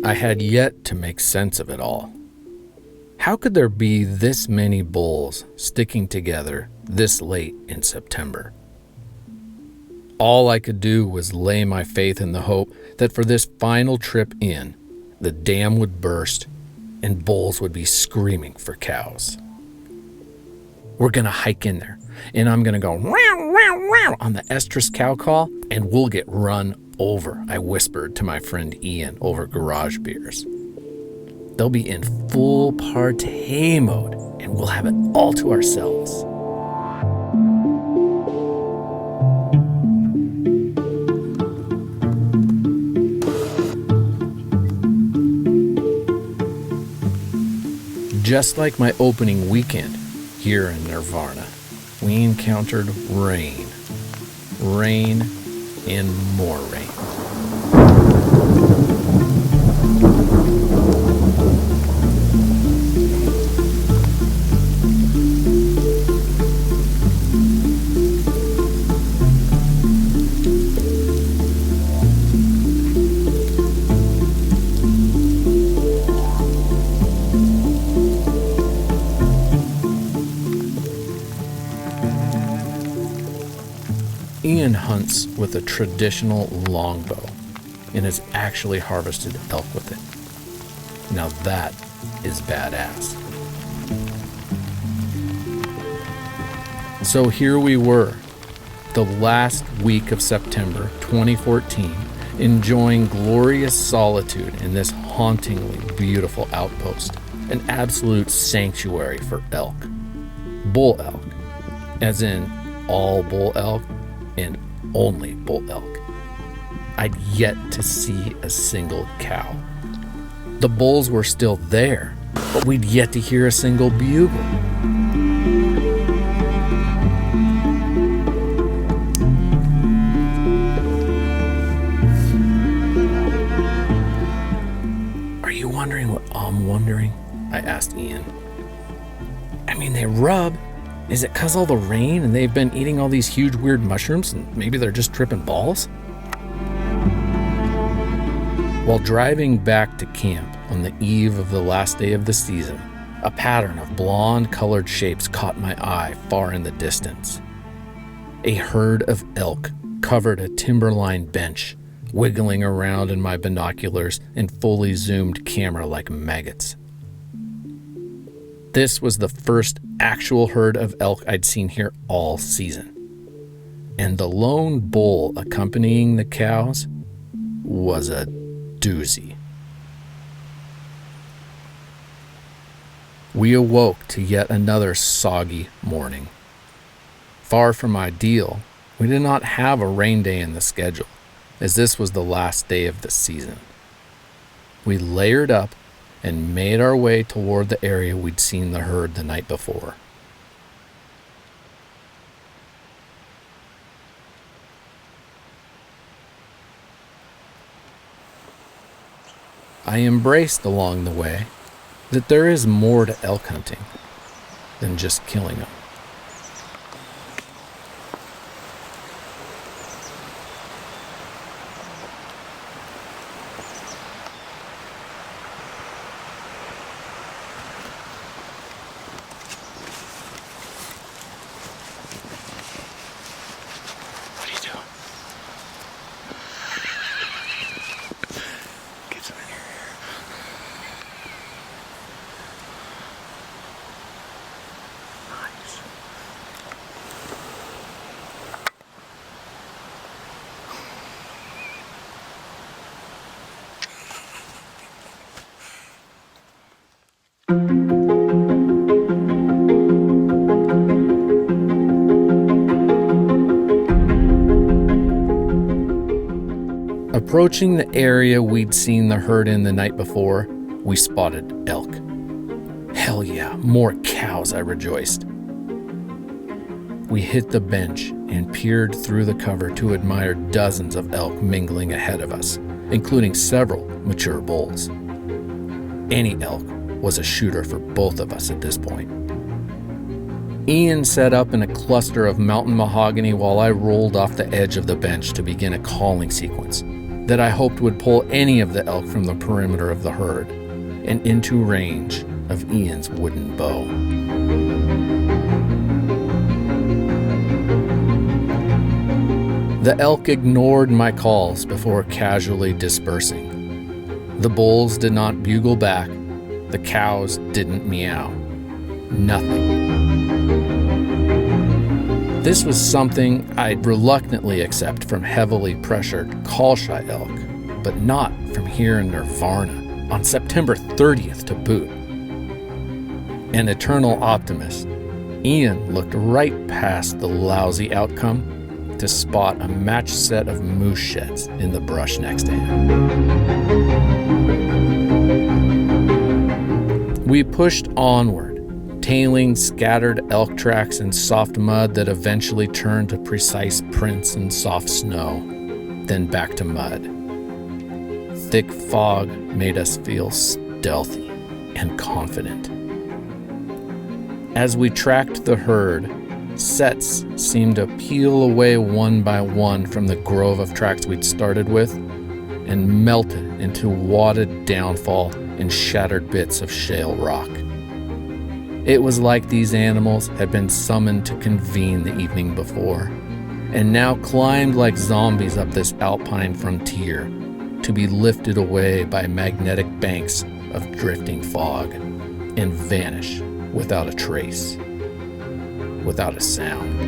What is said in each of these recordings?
I had yet to make sense of it all. How could there be this many bulls sticking together this late in September? All I could do was lay my faith in the hope that for this final trip in, the dam would burst and bulls would be screaming for cows. We're gonna hike in there, and I'm gonna go wow, wow, wow on the estrus cow call, and we'll get run over, I whispered to my friend Ian over garage beers. They'll be in full ParTay mode, and we'll have it all to ourselves. Just like my opening weekend here in Nirvana, we encountered rain. Rain and more rain. Ian hunts with a traditional longbow and has actually harvested elk with it. Now that is badass. So here we were, the last week of September 2014, enjoying glorious solitude in this hauntingly beautiful outpost, an absolute sanctuary for elk. Bull elk, as in all bull elk, and only bull elk. I'd yet to see a single cow. The bulls were still there, but we'd yet to hear a single bugle. Are you wondering what I'm wondering? I asked Ian. I mean, they rub. Is it 'cause all the rain and they've been eating all these huge weird mushrooms and maybe they're just tripping balls? While driving back to camp on the eve of the last day of the season, a pattern of blonde-colored shapes caught my eye far in the distance. A herd of elk covered a timberline bench, wiggling around in my binoculars and fully zoomed camera like maggots. This was the first actual herd of elk I'd seen here all season. And the lone bull accompanying the cows was a doozy. We awoke to yet another soggy morning. Far from ideal, we did not have a rain day in the schedule, as this was the last day of the season. We layered up and made our way toward the area we'd seen the herd the night before. I embraced along the way that there is more to elk hunting than just killing them. Approaching the area we'd seen the herd in the night before, we spotted elk. Hell yeah, more cows, I rejoiced. We hit the bench and peered through the cover to admire dozens of elk mingling ahead of us, including several mature bulls. Any elk was a shooter for both of us at this point. Ian sat up in a cluster of mountain mahogany while I rolled off the edge of the bench to begin a calling sequence that I hoped would pull any of the elk from the perimeter of the herd and into range of Ian's wooden bow. The elk ignored my calls before casually dispersing. The bulls did not bugle back. The cows didn't meow. Nothing. This was something I'd reluctantly accept from heavily pressured call-shy elk, but not from here in Nirvana on September 30th to boot. An eternal optimist, Ian looked right past the lousy outcome to spot a matched set of moose sheds in the brush next to him. We pushed onward, tailing scattered elk tracks in soft mud that eventually turned to precise prints in soft snow, then back to mud. Thick fog made us feel stealthy and confident. As we tracked the herd, sets seemed to peel away one by one from the grove of tracks we'd started with and melted into wadded downfall and shattered bits of shale rock. It was like these animals had been summoned to convene the evening before, and now climbed like zombies up this alpine frontier to be lifted away by magnetic banks of drifting fog and vanish without a trace, without a sound.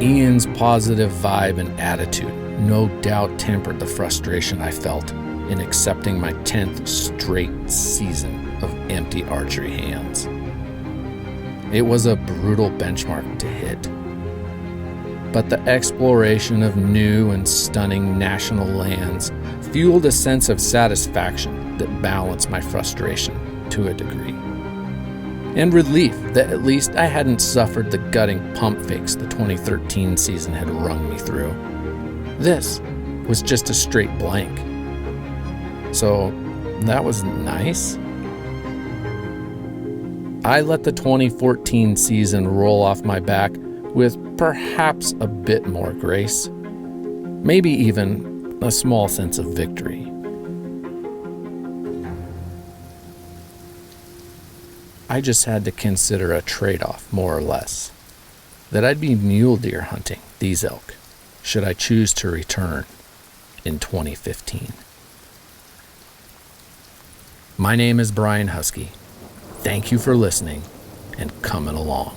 Ian's positive vibe and attitude no doubt tempered the frustration I felt in accepting my 10th straight season of empty archery hands. It was a brutal benchmark to hit, but the exploration of new and stunning national lands fueled a sense of satisfaction that balanced my frustration to a degree, and relief that at least I hadn't suffered the gutting pump fakes the 2013 season had wrung me through. This was just a straight blank. So that was nice. I let the 2014 season roll off my back with perhaps a bit more grace, maybe even a small sense of victory. I just had to consider a trade-off, more or less, that I'd be mule deer hunting these elk should I choose to return in 2015. My name is Brian Husky. Thank you for listening and coming along.